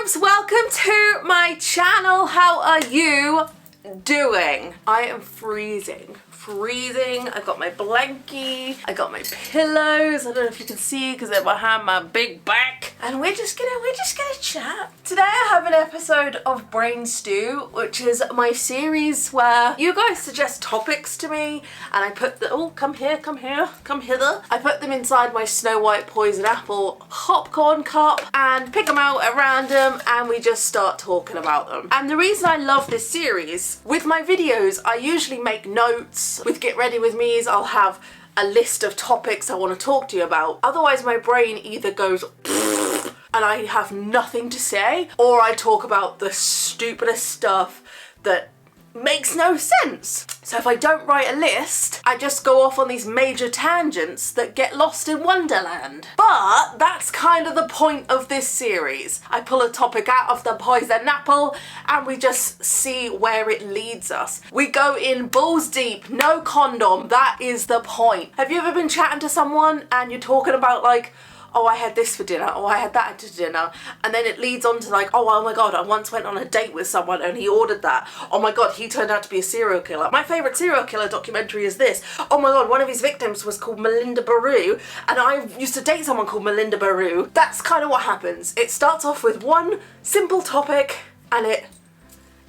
boobs, welcome to my channel. How are you doing? I am freezing. I got my blankie, I got my pillows. I don't know if you can see because they're behind my big back. And we're just gonna chat. Today I have an episode of Brain Stew, which is my series where you guys suggest topics to me and I put the, oh, come hither. I put them inside my Snow White Poison Apple popcorn cup and pick them out at random and we just start talking about them. And the reason I love this series, with my videos, I usually make notes. With Get Ready With Me's, I'll have a list of topics I want to talk to you about. Otherwise my brain either goes and I have nothing to say, or I talk about the stupidest stuff that makes no sense. So if I don't write a list, I just go off on these major tangents that get lost in Wonderland. But that's kind of the point of this series. I pull a topic out of the poison apple and we just see where it leads us. We go in balls deep, no condom, that is the point. Have you ever been chatting to someone and you're talking about like, oh, I had this for dinner, oh, I had that for dinner, and then it leads on to like, oh my god, I once went on a date with someone and he ordered that. Oh my god, he turned out to be a serial killer. My favourite serial killer documentary is this. Oh my god, one of his victims was called EmilyBoo, and I used to date someone called EmilyBoo. That's kind of what happens. It starts off with one simple topic and it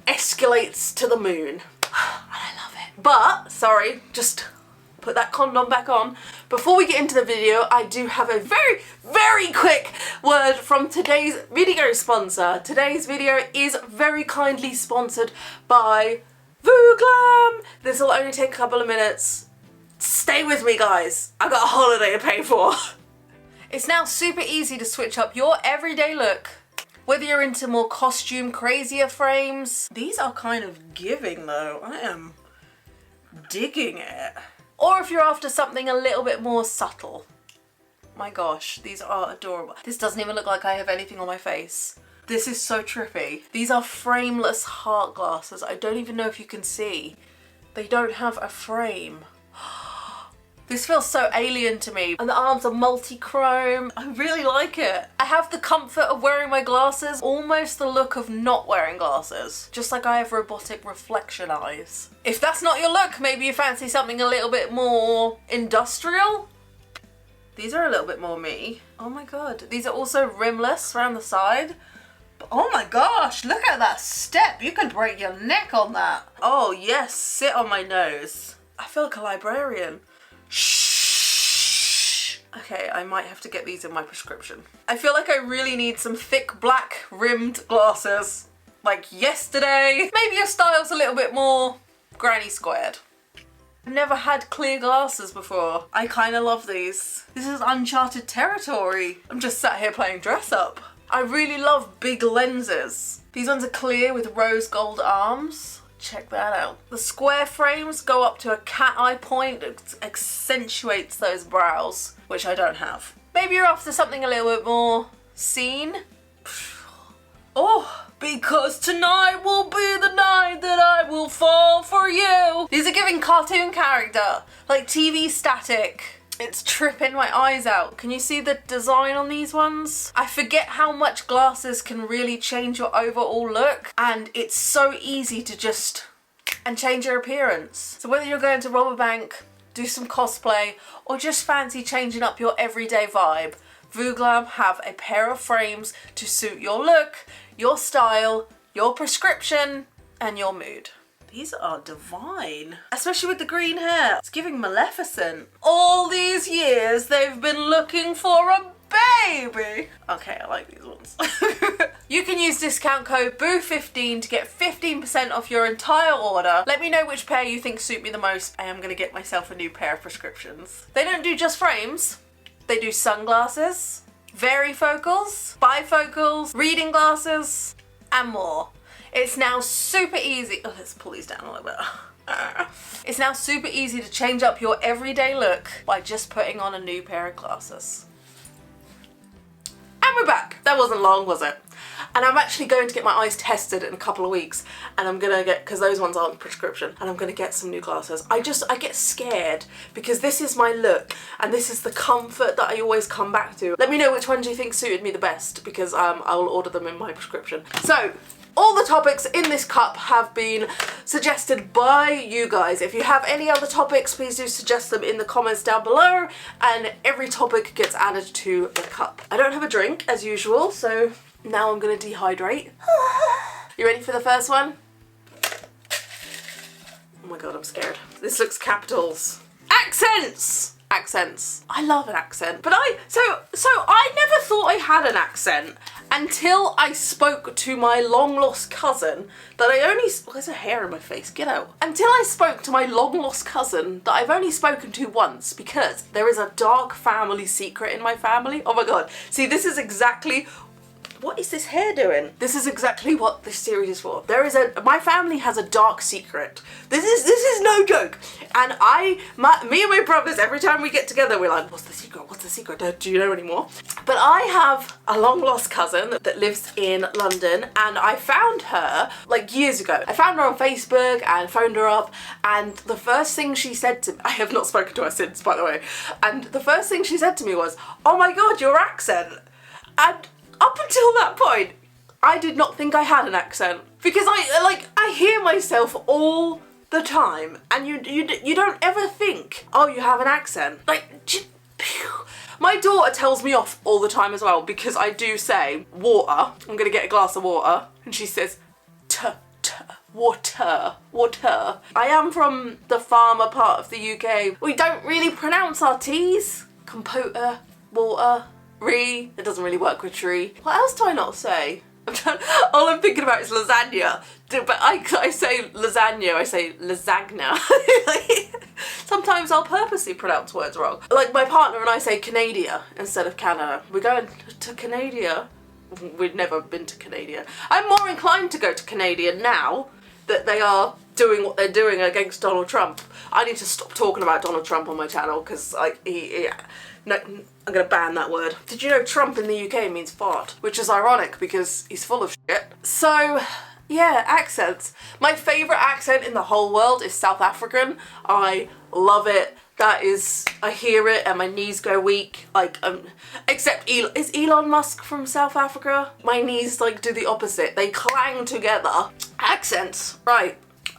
escalates to the moon. And I love it. But, sorry, just put that condom back on. Before we get into the video, I do have a very quick word from today's video sponsor. Today's video is very kindly sponsored by VooGlam. This will only take a couple of minutes. Stay with me, guys. I've got a holiday to pay for. It's now super easy to switch up your everyday look. Whether you're into more costume, crazier frames. These are kind of giving though. I am digging it. Or if you're after something a little bit more subtle. My gosh, these are adorable. This doesn't even look like I have anything on my face. This is so trippy. These are frameless heart glasses. I don't even know if you can see. They don't have a frame. This feels so alien to me. And the arms are multi-chrome. I really like it. I have the comfort of wearing my glasses, almost the look of not wearing glasses. Just like I have robotic reflection eyes. If that's not your look, maybe you fancy something a little bit more industrial? These are a little bit more me. Oh my god. These are also rimless around the side. But oh my gosh, look at that step. You could break your neck on that. Oh yes, sit on my nose. I feel like a librarian. Shh. Okay, I might have to get these in my prescription. I feel like I really need some thick black rimmed glasses. Like yesterday. Maybe your style's a little bit more granny squared. I've never had clear glasses before. I kind of love these. This is uncharted territory. I'm just sat here playing dress up. I really love big lenses. These ones are clear with rose gold arms. Check that out. The square frames go up to a cat eye point. It accentuates those brows, which I don't have. Maybe you're after something a little bit more seen. Oh, because tonight will be the night that I will fall for you. These are giving cartoon character, like TV static. It's tripping my eyes out. Can you see the design on these ones? I forget how much glasses can really change your overall look, and it's so easy to just change your appearance. So whether you're going to rob a bank, do some cosplay, or just fancy changing up your everyday vibe, VooGlam have a pair of frames to suit your look, your style, your prescription, and your mood. These are divine, especially with the green hair. It's giving Maleficent. All these years they've been looking for a baby. Okay, I like these ones. You can use discount code BOO15 to get 15% off your entire order. Let me know which pair you think suit me the most. I am gonna get myself a new pair of prescriptions. They don't do just frames. They do sunglasses, varifocals, bifocals, reading glasses, and more. It's now super easy. Oh, let's pull these down a little bit. It's now super easy to change up your everyday look by just putting on a new pair of glasses. And we're back. That wasn't long, was it? And I'm actually going to get my eyes tested in a couple of weeks, and I'm gonna get, because those ones aren't prescription, and I'm gonna get some new glasses. I get scared because this is my look and this is the comfort that I always come back to. Let me know which ones you think suited me the best, because I'll order them in my prescription. So all the topics in this cup have been suggested by you guys. If you have any other topics, please do suggest them in the comments down below, and every topic gets added to the cup. I don't have a drink as usual, so now I'm gonna dehydrate. You ready for the first one? Oh my god, I'm scared. This looks capitals. Accents! Accents. I love an accent. But so I never thought I had an accent until I spoke to my long lost cousin that I only, there's a hair in my face, get out. Until I spoke to my long lost cousin that I've only spoken to once, because there is a dark family secret in my family. Oh my god. See, this is exactly, what is this hair doing? This is exactly what this series is for. My family has a dark secret. This is no joke. And me and my brothers, every time we get together, we're like, what's the secret? What's the secret? Do you know anymore? But I have a long lost cousin that lives in London, and I found her like years ago. I found her on Facebook and phoned her up, and the first thing she said to me, I have not spoken to her since, by the way, and the first thing she said to me was, oh my god, your accent. And up until that point, I did not think I had an accent, because I hear myself all the time, and you don't ever think, oh, you have an accent. Like, my daughter tells me off all the time as well, because I do say water. I'm gonna get a glass of water, and she says water. I am from the farmer part of the UK. We don't really pronounce our T's. Computer, water. It doesn't really work with tree. What else do I not say? All I'm thinking about is lasagna. But I say lasagna, I say lasagna. Sometimes I'll purposely pronounce words wrong. Like my partner and I say Canada instead of Canada. We're going to Canada. We've never been to Canada. I'm more inclined to go to Canada now that they are doing what they're doing against Donald Trump. I need to stop talking about Donald Trump on my channel, because no, I'm gonna ban that word. Did you know Trump in the UK means fart? Which is ironic because he's full of shit. So, yeah, accents. My favourite accent in the whole world is South African. I love it. That is, I hear it and my knees go weak. Like, except is Elon Musk from South Africa? My knees like do the opposite. They clang together. Accents, right.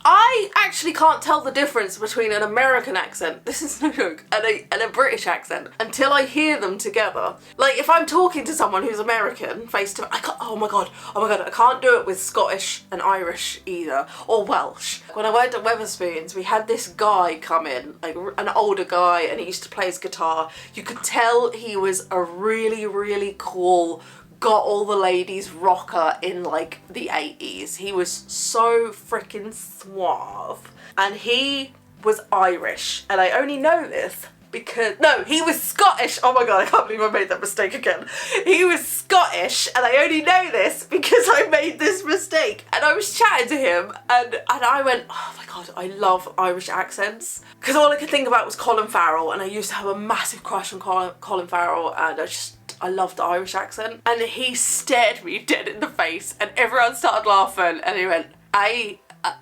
I actually can't tell the difference between an American accent, this is no joke, and a British accent until I hear them together. Like if I'm talking to someone who's American face to face, oh my god, I can't do it with Scottish and Irish either, or Welsh. When I worked at Wetherspoons, we had this guy come in, like an older guy, and he used to play his guitar. You could tell he was a really, really cool, got all the ladies rocker in like the 80s. He was so freaking suave. And he was Irish. And I only know this because, no, he was Scottish. Oh my god, I can't believe I made that mistake again. He was Scottish, and I only know this because I made this mistake. And I was chatting to him, and I went, oh my god, I love Irish accents. Because all I could think about was Colin Farrell, and I used to have a massive crush on Colin Farrell, and I loved the Irish accent. And he stared me dead in the face, and everyone started laughing, and he went,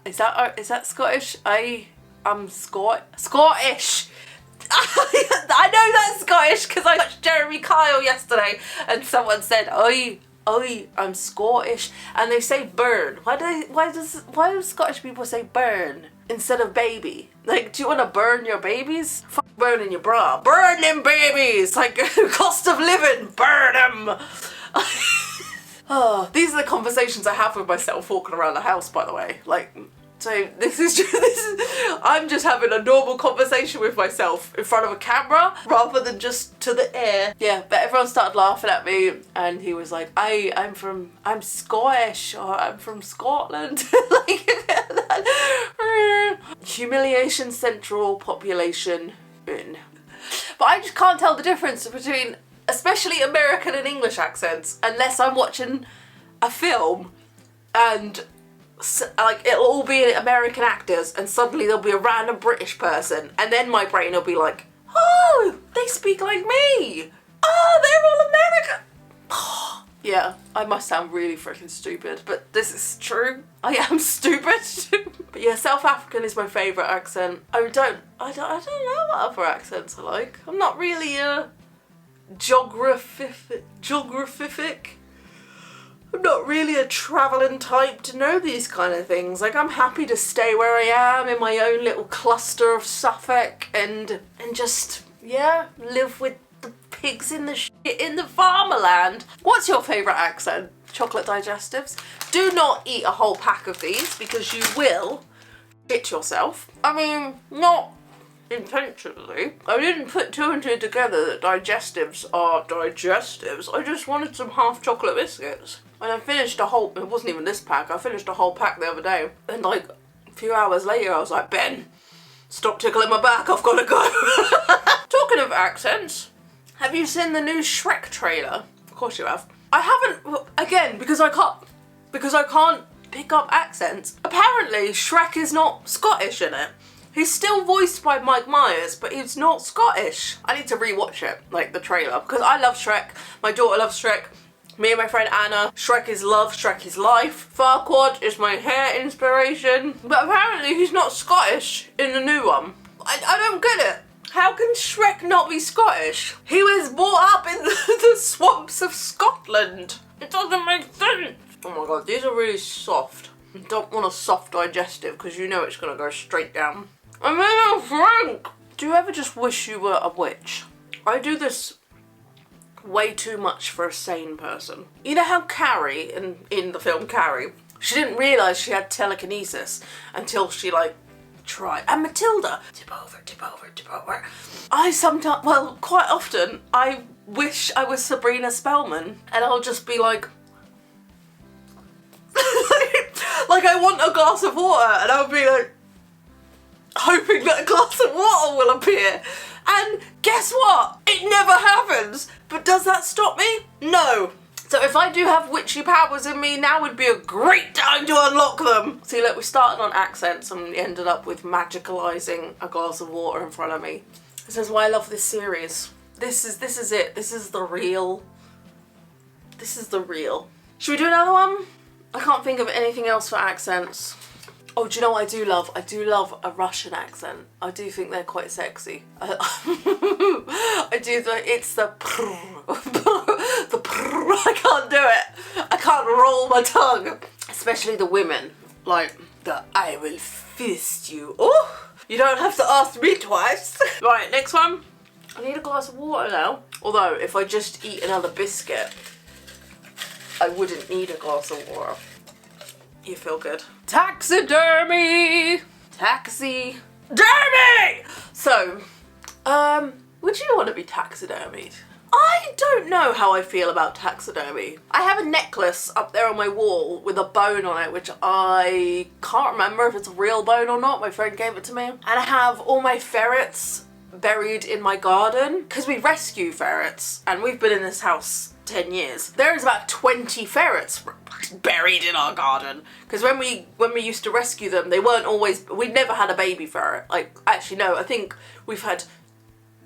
is that Scottish? I'm Scottish. I know that's Scottish because I watched Jeremy Kyle yesterday, and someone said, I'm Scottish, and they say burn. Why do Scottish people say burn instead of baby? Like, do you want to burn your babies? Fuck burning your bra. Burn them babies! Like, cost of living, burn them! Oh, these are the conversations I have with myself walking around the house, by the way. Like, so I'm just having a normal conversation with myself in front of a camera rather than just to the air. Yeah, but everyone started laughing at me, and he was like, I'm Scottish, or I'm from Scotland. Like, humiliation central population in. But I just can't tell the difference between, especially American and English accents, unless I'm watching a film and like it'll all be American actors, and suddenly there'll be a random British person, and then my brain will be like, oh, they speak like me. Oh, they're all American. Yeah, I must sound really freaking stupid, but this is true. I am stupid. But yeah, South African is my favourite accent. I don't know what other accents I like. I'm not really a geographic. I'm not really a travelling type to know these kind of things. Like, I'm happy to stay where I am in my own little cluster of Suffolk and just, yeah, live with the pigs in the shit in the farmerland. What's your favourite accent? Chocolate digestives. Do not eat a whole pack of these because you will shit yourself. I mean, not intentionally. I didn't put two and two together that digestives are digestives. I just wanted some half chocolate biscuits. And I finished a whole, it wasn't even this pack, I finished a whole pack the other day. And like a few hours later I was like, Ben, stop tickling my back, I've got to go. Talking of accents, have you seen the new Shrek trailer? Of course you have. I haven't, again, because I can't pick up accents. Apparently Shrek is not Scottish in it. He's still voiced by Mike Myers, but he's not Scottish. I need to rewatch it, like the trailer, because I love Shrek. My daughter loves Shrek. Me and my friend Anna, Shrek is love, Shrek is life. Farquaad is my hair inspiration. But apparently he's not Scottish in the new one. I don't get it. How can Shrek not be Scottish? He was brought up in the swamps of Scotland. It doesn't make sense. Oh my god, these are really soft. I don't want a soft digestive because you know it's going to go straight down. I'm in a Frank! Do you ever just wish you were a witch? I do this way too much for a sane person. You know how Carrie, in the film Carrie, she didn't realise she had telekinesis until she like tried. And Matilda, tip over, tip over, tip over. I sometimes, well, quite often, I wish I was Sabrina Spellman and I'll just be like, like I want a glass of water and I'll be like, hoping that a glass of water will appear. And guess what? It never happens. But does that stop me? No. So if I do have witchy powers in me, now would be a great time to unlock them. See, look, we started on accents and we ended up with magicalizing a glass of water in front of me. This is why I love this series. This is it. This is the real. This is the real. Should we do another one? I can't think of anything else for accents. Oh, do you know what I do love? I do love a Russian accent. I do think they're quite sexy. I do, it's the the I can't do it. I can't roll my tongue. Especially the women. Like, the I will fist you. Oh, you don't have to ask me twice. Right, next one. I need a glass of water now. Although, if I just eat another biscuit, I wouldn't need a glass of water. You feel good. Taxidermy! Taxidermy! So, would you want to be taxidermied? I don't know how I feel about taxidermy. I have a necklace up there on my wall with a bone on it, which I can't remember if it's a real bone or not. My friend gave it to me. And I have all my ferrets buried in my garden because we rescue ferrets and we've been in this house 10 years. There is about 20 ferrets buried in our garden because when we used to rescue them, they weren't always, we never had a baby ferret. Like, actually no, I think we've had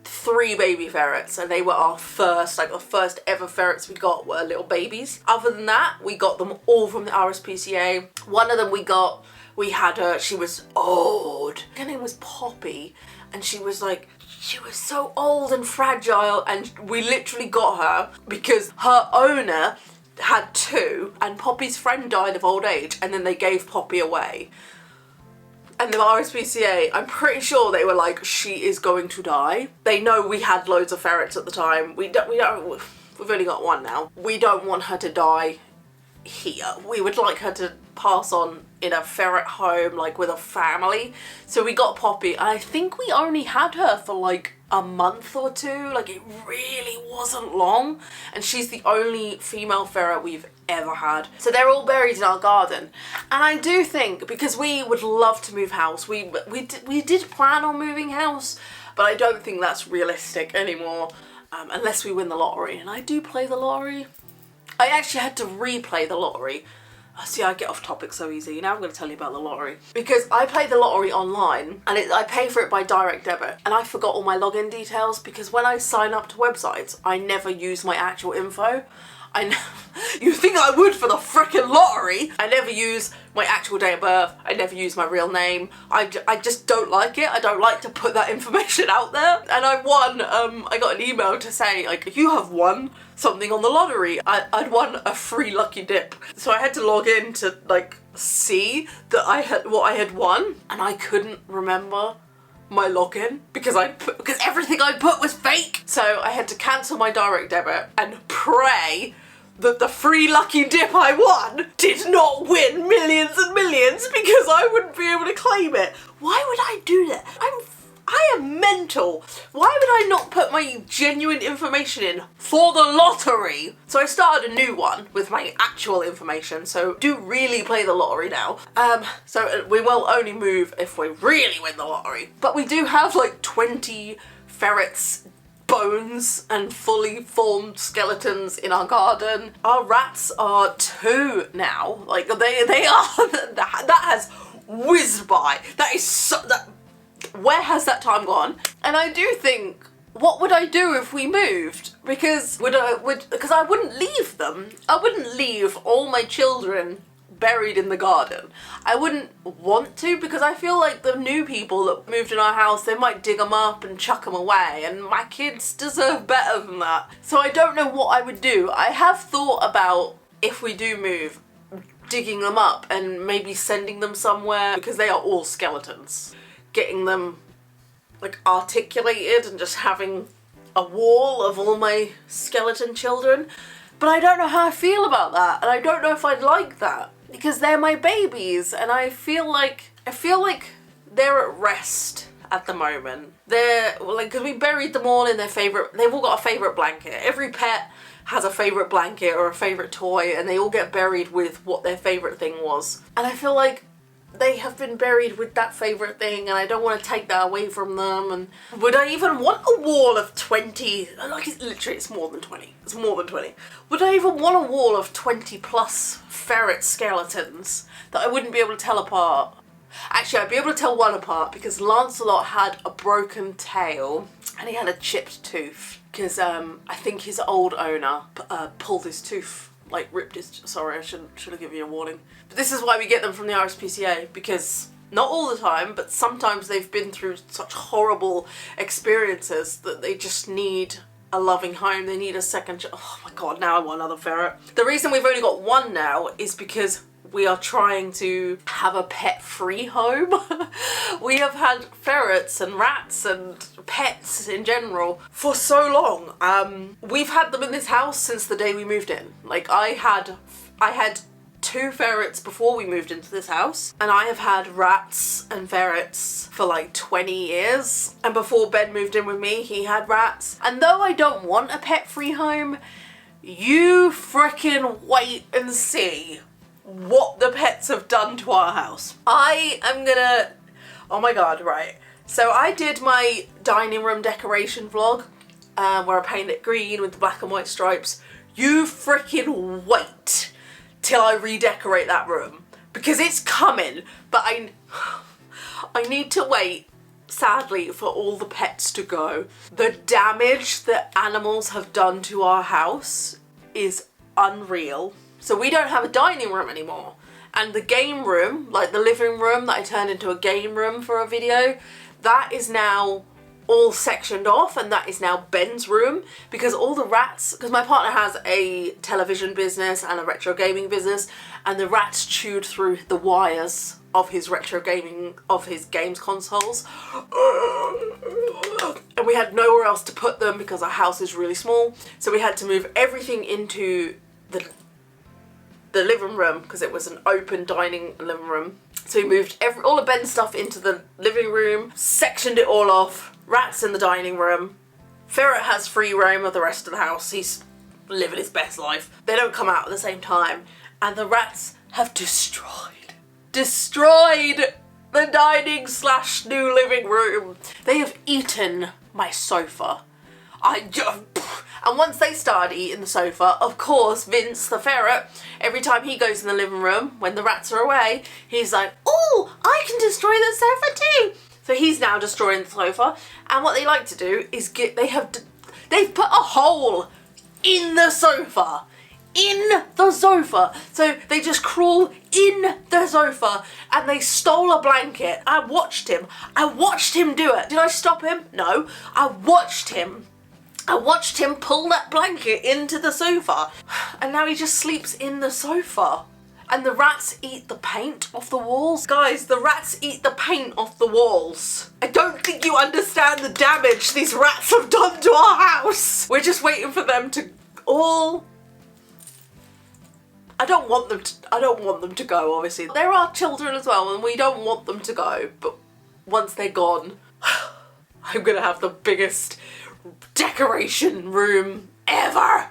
3 baby ferrets and they were our first, like the first ever ferrets we got were little babies. Other than that, we got them all from the RSPCA. One of them we had her, she was old. Her name was Poppy and she was so old and fragile, and we literally got her because her owner had 2 and Poppy's friend died of old age and then they gave Poppy away. And the RSPCA, I'm pretty sure they were like, she is going to die. They know we had loads of ferrets at the time. We've only got 1 now. We don't want her to die here. We would like her to pass on in a ferret home, like with a family. So we got Poppy, and I think we only had her for like a month or 2. Like, it really wasn't long. And she's the only female ferret we've ever had. So they're all buried in our garden. And I do think, because we would love to move house, we did plan on moving house, but I don't think that's realistic anymore, unless we win the lottery. And I do play the lottery. I actually had to replay the lottery. See, I get off topic so easy. Now I'm going to tell you about the lottery. Because I play the lottery online and I pay for it by direct debit. And I forgot all my login details because when I sign up to websites, I never use my actual info. You think I would for the frickin' lottery? I never use my actual date of birth. I never use my real name. I just don't like it. I don't like to put that information out there. And I won, I got an email to say, like, you have won something on the lottery. I'd won a free lucky dip. So I had to log in to, like, see that what I had won, and I couldn't remember my login because everything I put was fake. So I had to cancel my direct debit and pray that the free lucky dip I won did not win millions and millions because I wouldn't be able to claim it. Why would I do that? I am mental. Why would I not put my genuine information in for the lottery? So I started a new one with my actual information, so do really play the lottery now. So we will only move if we really win the lottery. But we do have like 20 ferrets, bones and fully formed skeletons in our garden. Our rats are 2 now. Like they are, that has whizzed by. That is so, where has that time gone? And I do think, what would I do if we moved? Because because I wouldn't leave them. I wouldn't leave all my children buried in the garden. I wouldn't want to, because I feel like the new people that moved in our house, they might dig them up and chuck them away, and my kids deserve better than that. So I don't know what I would do. I have thought about, if we do move, digging them up and maybe sending them somewhere, because they are all skeletons. Getting them like articulated and just having a wall of all my skeleton children. But I don't know how I feel about that, and I don't know if I'd like that, because they're my babies, and I feel like they're at rest at the moment. They're like, because we buried them all in their favorite, they've all got a favorite blanket. Every pet has a favorite blanket or a favorite toy, and they all get buried with what their favorite thing was. And I feel like they have been buried with that favourite thing, and I don't want to take that away from them. And would I even want a wall of 20, like it's more than 20, it's more than 20. Would I even want a wall of 20 plus ferret skeletons that I wouldn't be able to tell apart? Actually, I'd be able to tell one apart, because Lancelot had a broken tail and he had a chipped tooth, because I think his old owner pulled his tooth. Like ripped his, sorry, I should have given you a warning. But this is why we get them from the RSPCA, because not all the time, but sometimes they've been through such horrible experiences that they just need a loving home. They need a second, oh my god, now I want another ferret. The reason we've only got one now is because we are trying to have a pet-free home. We have had ferrets and rats and pets in general for so long. We've had them in this house since the day we moved in. Like, I had 2 ferrets before we moved into this house, and I have had rats and ferrets for like 20 years. And before Ben moved in with me, he had rats. And though I don't want a pet-free home, you frickin' wait and see what the pets have done to our house. I am gonna, oh my god, right. So I did my dining room decoration vlog, where I painted it green with the black and white stripes. You freaking wait till I redecorate that room, because it's coming, but I need to wait, sadly, for all the pets to go. The damage that animals have done to our house is unreal. So we don't have a dining room anymore, and the game room, like the living room that I turned into a game room for a video, that is now all sectioned off, and that is now Ben's room, because all the rats, because my partner has a television business and a retro gaming business, and the rats chewed through the wires of his retro gaming, of his games consoles, and we had nowhere else to put them because our house is really small, so we had to move everything into the living room, because it was an open dining living room. So we moved all of Ben's stuff into the living room, sectioned it all off, rats in the dining room. Ferret has free roam of the rest of the house. He's living his best life. They don't come out at the same time. And the rats have destroyed the dining / new living room. They have eaten my sofa. And once they started eating the sofa, of course, Vince, the ferret, every time he goes in the living room, when the rats are away, he's like, oh, I can destroy the sofa too. So he's now destroying the sofa. And what they like to do is they've put a hole in the sofa, in the sofa. So they just crawl in the sofa and they stole a blanket. I watched him do it. Did I stop him? No. I watched him pull that blanket into the sofa, and now he just sleeps in the sofa. And the rats eat the paint off the walls. Guys, the rats eat the paint off the walls. I don't think you understand the damage these rats have done to our house. We're just waiting for them to all... I don't want them to go, obviously. There are children as well, and we don't want them to go, but once they're gone, I'm gonna have the biggest decoration room ever.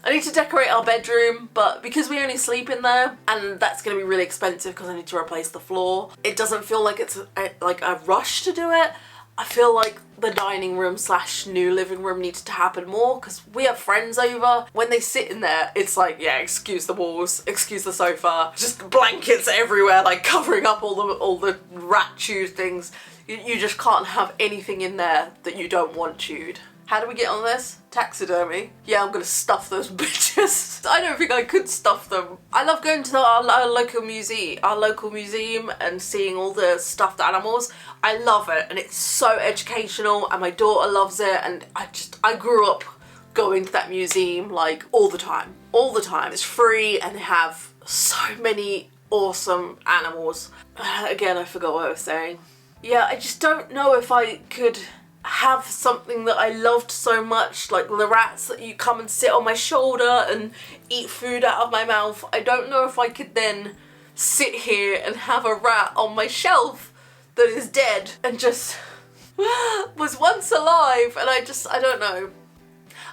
I need to decorate our bedroom, but because we only sleep in there, and that's going to be really expensive because I need to replace the floor, it doesn't feel like it's like a rush to do it. I feel like the dining room / new living room needs to happen more because we have friends over. When they sit in there, it's like, yeah, excuse the walls, excuse the sofa, just blankets everywhere, like covering up all the rat chewed things. You just can't have anything in there that you don't want chewed. How do we get on this? Taxidermy. Yeah, I'm gonna stuff those bitches. I don't think I could stuff them. I love going to our local museum and seeing all the stuffed animals. I love it, and it's so educational, and my daughter loves it, and I grew up going to that museum like all the time. All the time. It's free and they have so many awesome animals. Again, I forgot what I was saying. Yeah, I just don't know if I could have something that I loved so much, like the rats that you come and sit on my shoulder and eat food out of my mouth. I don't know if I could then sit here and have a rat on my shelf that is dead and just was once alive, and I don't know.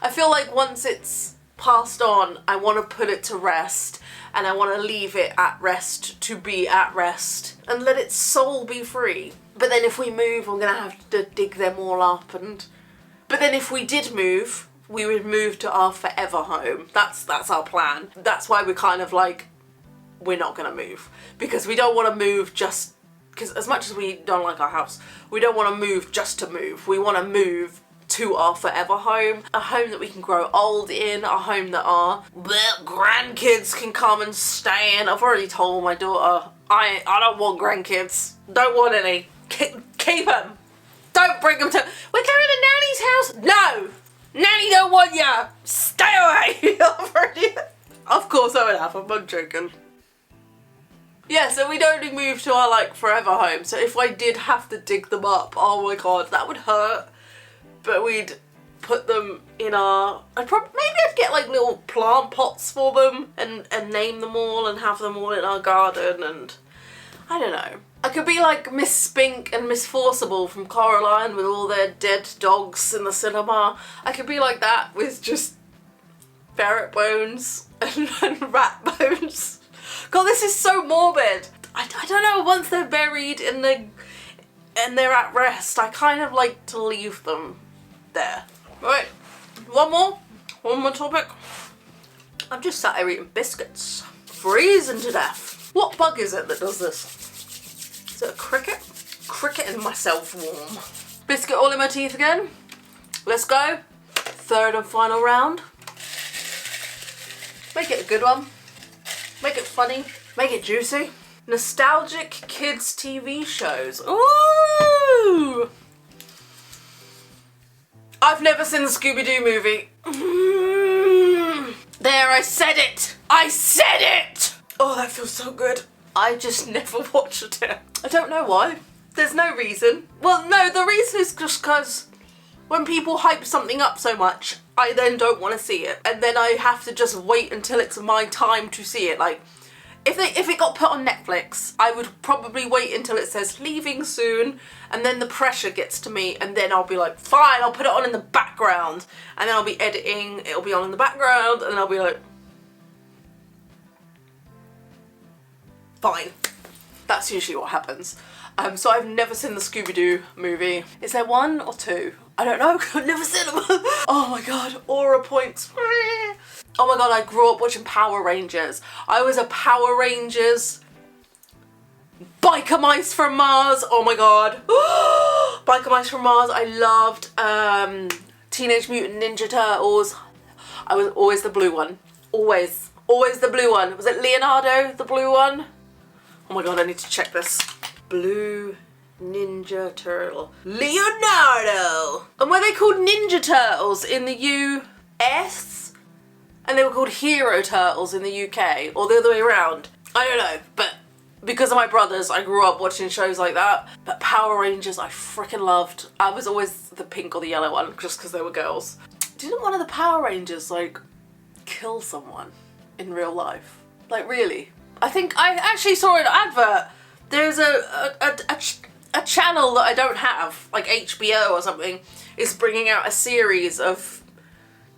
I feel like once it's passed on, I want to put it to rest, and I want to leave it at rest to be at rest and let its soul be free. But then if we move, I'm gonna have to dig them all up, but then if we did move, we would move to our forever home. That's our plan. That's why we're kind of like, we're not gonna move, because we don't want to move just because, as much as we don't like our house, we don't want to move just to move. We want to move to our forever home, a home that we can grow old in, a home that our grandkids can come and stay in. I've already told my daughter, I don't want grandkids. Don't want any. Keep them. Don't bring them to... We're going to Nanny's house. No! Nanny don't want ya. Stay away. Of course that would happen. I'm joking. Yeah, so we'd only move to our like forever home. So if I did have to dig them up, oh my god, that would hurt. But we'd put them in our... maybe I'd get like little plant pots for them and name them all and have them all in our garden, and I don't know. I could be like Miss Spink and Miss Forcible from Coraline with all their dead dogs in the cinema. I could be like that with just ferret bones and rat bones. God, this is so morbid. I don't know, once they're buried and they're at rest, I kind of like to leave them there. Right, one more topic. I'm just sat here eating biscuits, freezing to death. What bug is it that does this? Is it a cricket? Cricket and myself warm. Biscuit all in my teeth again. Let's go. Third and final round. Make it a good one. Make it funny. Make it juicy. Nostalgic kids TV shows. Ooh! I've never seen the Scooby-Doo movie. There, I said it! I said it! Oh, that feels so good. I just never watched it. I don't know why. There's no reason. Well, no, the reason is just because when people hype something up so much, I then don't want to see it. And then I have to just wait until it's my time to see it. Like, if it got put on Netflix, I would probably wait until it says leaving soon, and then the pressure gets to me, and then I'll be like, fine, I'll put it on in the background. And then I'll be editing, it'll be on in the background, and I'll be like, fine. That's usually what happens. So I've never seen the Scooby-Doo movie. Is there one or two? I don't know, I've never seen them. Oh my god, aura points. Oh my god, I grew up watching Power Rangers. I was a Power Rangers Biker Mice from Mars. Oh my god. Biker Mice from Mars. I loved Teenage Mutant Ninja Turtles. I was always the blue one. Always. Always the blue one. Was it Leonardo, the blue one? Oh my god, I need to check this. Blue Ninja Turtle. Leonardo! And were they called Ninja Turtles in the US? And they were called Hero Turtles in the UK? Or the other way around? I don't know, but because of my brothers, I grew up watching shows like that. But Power Rangers I freaking loved. I was always the pink or the yellow one, just because they were girls. Didn't one of the Power Rangers, like, kill someone in real life? Like, really? I think I actually saw an advert. There's a channel that I don't have, like HBO or something, is bringing out a series of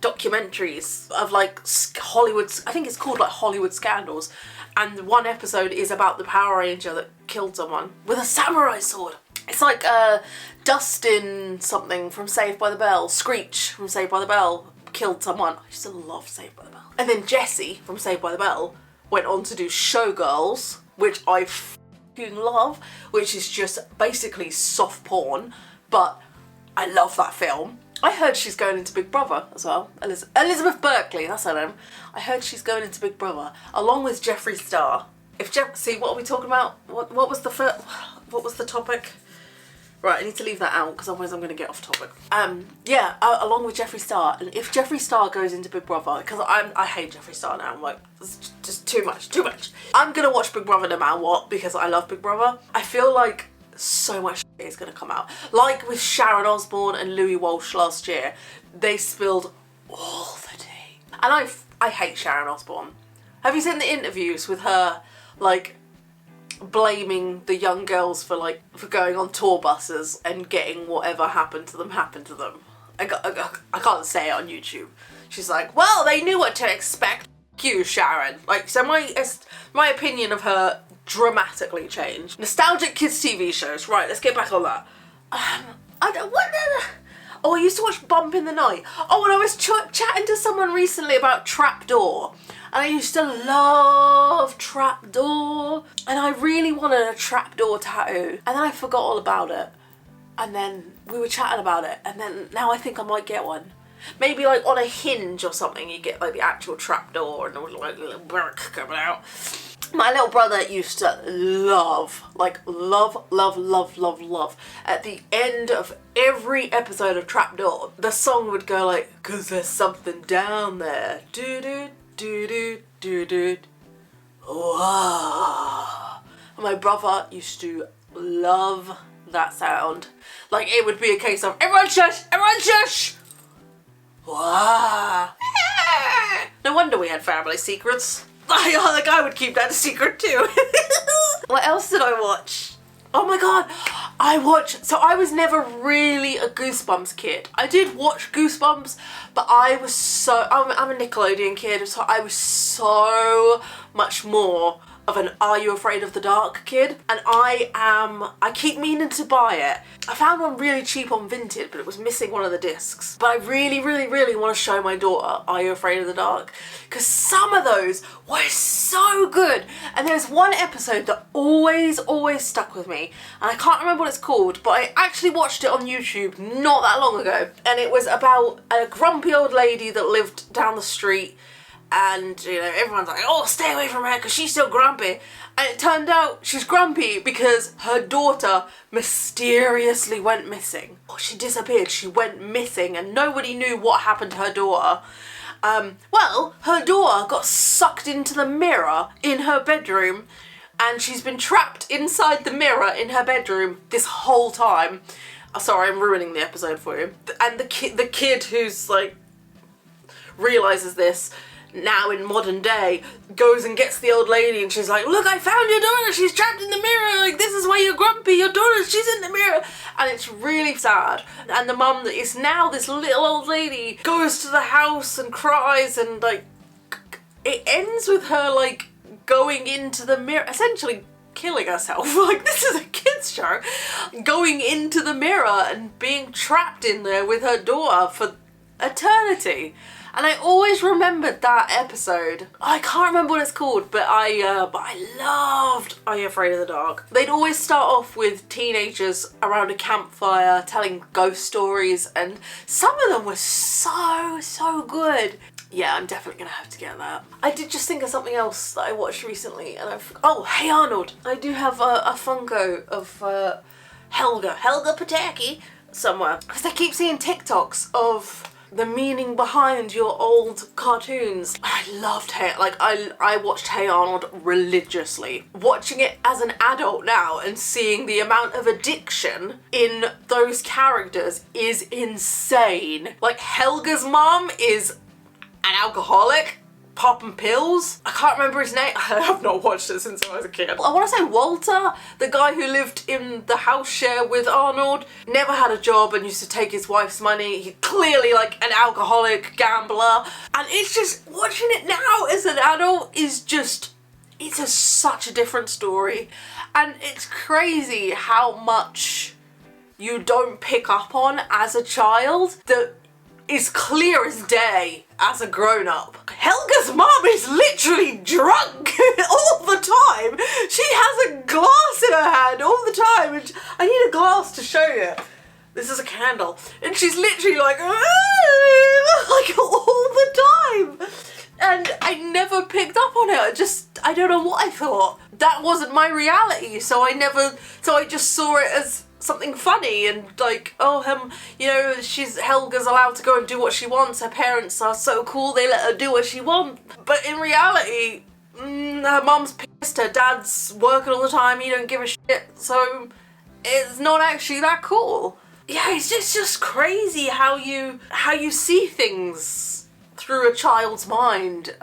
documentaries of like Hollywood, I think it's called like Hollywood Scandals, and one episode is about the Power Ranger that killed someone with a samurai sword. It's like Dustin something from Saved by the Bell, Screech from Saved by the Bell killed someone. I used to love Saved by the Bell. And then Jessie from Saved by the Bell went on to do Showgirls, which I fucking love, which is just basically soft porn, but I love that film. I heard she's going into Big Brother as well. Elizabeth Berkley, that's her name. I heard she's going into Big Brother along with Jeffree Star. See, what are we talking about? What was the topic? Right, I need to leave that out because otherwise I'm going to get off topic. Yeah, along with Jeffree Star. And if Jeffree Star goes into Big Brother, because I hate Jeffree Star now, I'm like, it's just too much. I'm going to watch Big Brother no matter what because I love Big Brother. I feel like so much shit is going to come out. Like with Sharon Osbourne and Louis Walsh last year, they spilled all the tea. And I hate Sharon Osbourne. Have you seen the interviews with her, like, blaming the young girls for going on tour buses and getting whatever happened to them happen to them? I can't say it on YouTube. She's like, well, they knew what to expect. F you, Sharon. Like, so my opinion of her dramatically changed. Nostalgic kids TV shows. Right, let's get back on that. Oh, I used to watch Bump in the Night. Oh, and I was chatting to someone recently about Trapdoor. And I used to love Trapdoor. And I really wanted a Trapdoor tattoo. And then I forgot all about it. And then we were chatting about it. And then now I think I might get one. Maybe like on a hinge or something, you get like the actual trapdoor and like a little brick coming out. My little brother used to love, at the end of every episode of Trapdoor, the song would go like, 'cause there's something down there. Do-do, do-do, do-do. Wow. And my brother used to love that sound. Like, it would be a case of, everyone shush, everyone shush. Wow. No wonder we had family secrets. The guy would keep that a secret too. What else did I watch? Oh my god, so I was never really a Goosebumps kid. I did watch Goosebumps, but I'm a Nickelodeon kid, so I was so much more of an Are You Afraid of the Dark kid, and I keep meaning to buy it. I found one really cheap on Vinted, but it was missing one of the discs. But I really want to show my daughter Are You Afraid of the Dark, because some of those were so good. And there's one episode that always stuck with me, and I can't remember what it's called, but I actually watched it on YouTube not that long ago, and it was about a grumpy old lady that lived down the street. And, you know, everyone's like, oh, stay away from her because she's still grumpy. And it turned out she's grumpy because her daughter mysteriously went missing. Oh, she disappeared. She went missing and nobody knew what happened to her daughter. Well, her daughter got sucked into the mirror in her bedroom and she's been trapped inside the mirror in her bedroom this whole time. Oh, sorry, I'm ruining the episode for you. And the kid who's, like, realises this now in modern day, goes and gets the old lady and she's like, look, I found your daughter, she's trapped in the mirror, like, this is why you're grumpy, your daughter, she's in the mirror. And it's really sad. And the mum that is now this little old lady goes to the house and cries, and like, it ends with her like going into the mirror, essentially killing herself. Like, this is a kid's show. Going into the mirror and being trapped in there with her daughter for eternity. And I always remembered that episode. I can't remember what it's called, but I loved Are You Afraid of the Dark? They'd always start off with teenagers around a campfire telling ghost stories, and some of them were so good. yeah, I'm definitely gonna have to get that. I did just think of something else that I watched recently, and oh, Hey Arnold! I do have a Funko of Helga Pataki somewhere, because I keep seeing TikToks of the meaning behind your old cartoons. I loved I watched Hey Arnold religiously. Watching it as an adult now and seeing the amount of addiction in those characters is insane. Like, Helga's mom is an alcoholic, popping pills. I can't remember his name. I have not watched it since I was a kid. I want to say Walter, the guy who lived in the house share with Arnold, never had a job and used to take his wife's money. He's clearly like an alcoholic gambler. And it's just, watching it now as an adult is just, it's such a different story. And it's crazy how much you don't pick up on as a child that is clear as day as a grown-up. Helga's mom is literally drunk all the time. She has a glass in her hand all the time. And I need a glass to show you. This is a candle. And she's literally like all the time. And I never picked up on it. I don't know what I thought. That wasn't my reality. So I just saw it as something funny and like, oh, you know, Helga's allowed to go and do what she wants. Her parents are so cool, they let her do what she wants. But in reality, her mum's pissed, her dad's working all the time, he don't give a shit, so it's not actually that cool. Yeah, it's just crazy how you see things through a child's mind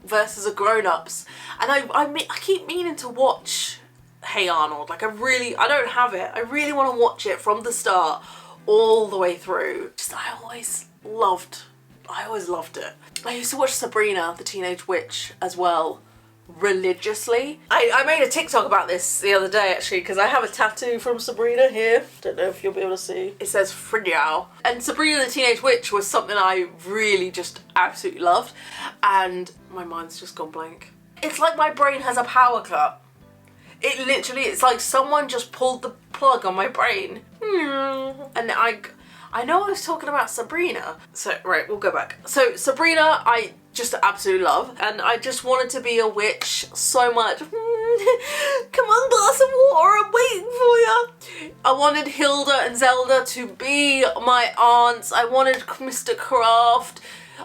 versus a grown-up's. And I keep meaning to watch Hey Arnold. Like, I don't have it. I really want to watch it from the start all the way through. I always loved it. I used to watch Sabrina the Teenage Witch as well religiously. I made a TikTok about this the other day actually, because I have a tattoo from Sabrina here. Don't know if you'll be able to see. It says Frigyao. And Sabrina the Teenage Witch was something I really just absolutely loved, and my mind's just gone blank. It's like my brain has a power cut. It literally, it's like someone just pulled the plug on my brain. And I know I was talking about Sabrina. So, right, we'll go back. So, Sabrina, I just absolutely love. And I just wanted to be a witch so much. Come on, glass of water, I'm waiting for you. I wanted Hilda and Zelda to be my aunts. I wanted Mr. Kraft.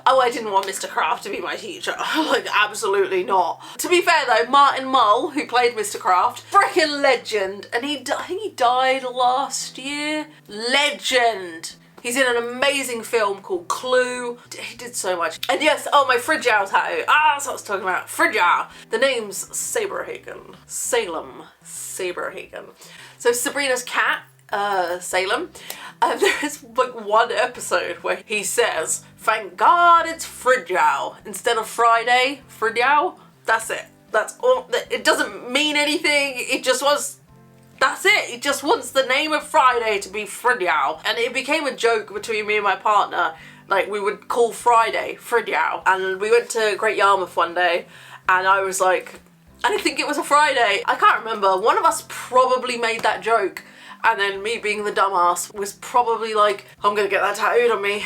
Oh, I didn't want Mr. Kraft to be my teacher. Like, absolutely not. To be fair though, Martin Mull, who played Mr. Kraft, freaking legend. And I think he died last year. Legend. He's in an amazing film called Clue. He did so much. And yes, oh, my Frigyao tattoo. That's what I was talking about. Frigyao. The name's Saberhagen. Saberhagen. So Sabrina's cat, Salem. There's like one episode where he says, "Thank God it's Frigyao," instead of Friday. Frigyao. That's it. That's all. It doesn't mean anything. It just was. That's it. He just wants the name of Friday to be Frigyao. And it became a joke between me and my partner. Like, we would call Friday Frigyao. And we went to Great Yarmouth one day, and I was like, I didn't think it was a Friday. I can't remember. One of us probably made that joke. And then me being the dumbass was probably like, I'm gonna get that tattooed on me.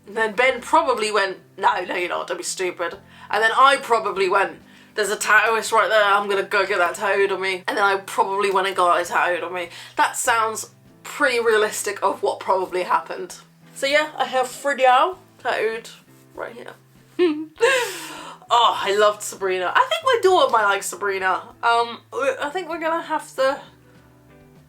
And then Ben probably went, no, you're not, don't be stupid. And then I probably went, there's a tattooist right there, I'm gonna go get that tattooed on me. And then I probably went and got it tattooed on me. That sounds pretty realistic of what probably happened. So yeah, I have Frigyao tattooed right here. Oh, I loved Sabrina. I think my daughter might like Sabrina. I think we're gonna have to...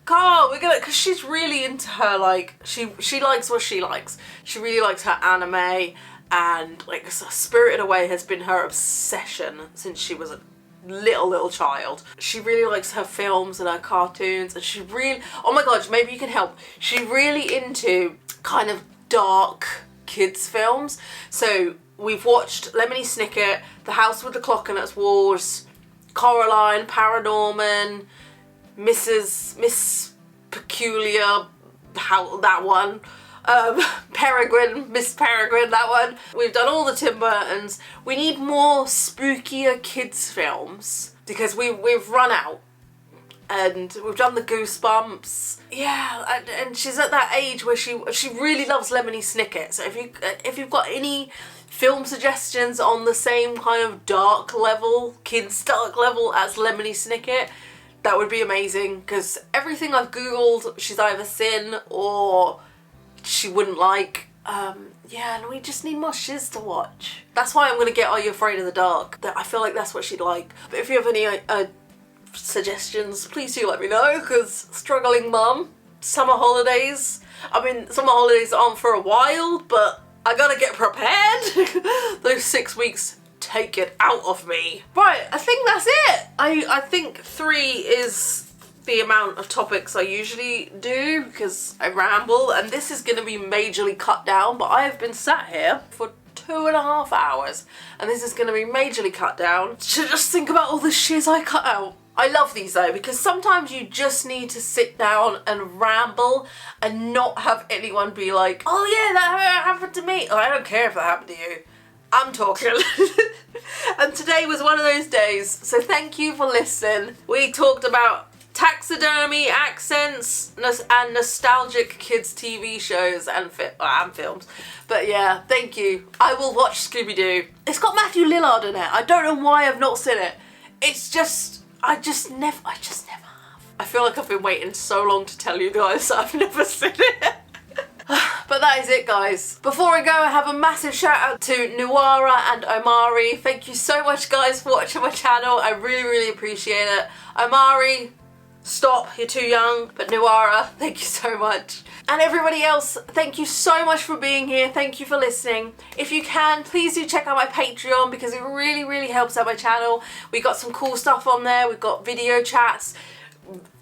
because she's really into her, like, she likes what she likes. She really likes her anime, and like Spirited Away has been her obsession since she was a little child. She really likes her films and her cartoons, and she really, oh my god, maybe you can help. She's really into kind of dark kids films. So we've watched Lemony Snicket, The House with the Clock on Its Walls, Coraline, Paranorman, Miss Peculiar, that one, Peregrine, Miss Peregrine, that one. We've done all the Tim Burtons. We need more spookier kids films because we've run out, and we've done the Goosebumps. Yeah, and she's at that age where she really loves Lemony Snicket. So if you've got any film suggestions on the same kind of dark level, kids dark level as Lemony Snicket, that would be amazing, because everything I've googled she's either seen or she wouldn't like. Yeah, and we just need more shiz to watch. That's why I'm gonna get Are You Afraid of the Dark. I feel like that's what she'd like. But if you have any suggestions, please do let me know, because struggling mum, summer holidays. I mean, summer holidays aren't for a while, but I gotta get prepared. Those 6 weeks, take it out of me. Right, I think that's it. I think 3 is the amount of topics I usually do, because I ramble, and this is going to be majorly cut down, but I have been sat here for 2.5 hours, and this is going to be majorly cut down to just think about all the shiz I cut out. I love these though, because sometimes you just need to sit down and ramble and not have anyone be like, oh yeah, that happened to me. Oh, I don't care if that happened to you. I'm talking. And today was one of those days, so thank you for listening. We talked about taxidermy, accents, and nostalgic kids TV shows and films. But yeah, thank you. I will watch Scooby-Doo. It's got Matthew Lillard in it. I don't know why I've not seen it. It's just, I just never have. I feel like I've been waiting so long to tell you guys that I've never seen it. But that is it, guys. Before I go, I have a massive shout out to Nuara and Omari. Thank you so much, guys, for watching my channel. I really, really appreciate it. Omari, stop, you're too young. But Nuara, thank you so much. And everybody else, thank you so much for being here. Thank you for listening. If you can, please do check out my Patreon, because it really, really helps out my channel. We got some cool stuff on there. We've got video chats,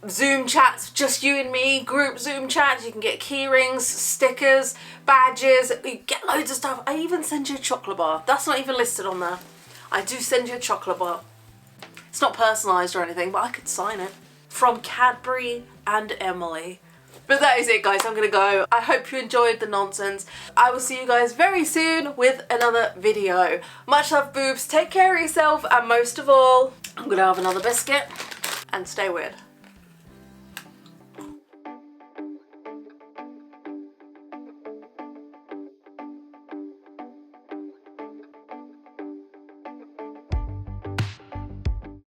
Zoom chats, just you and me, group Zoom chats. You can get key rings, stickers, badges. You get loads of stuff. I even send you a chocolate bar. That's not even listed on there. I do send you a chocolate bar. It's not personalised or anything, but I could sign it. From Cadbury and Emily. But that is it, guys. I'm gonna go. I hope you enjoyed the nonsense. I will see you guys very soon with another video. Much love, boobs. Take care of yourself, and most of all, I'm gonna have another biscuit and stay weird.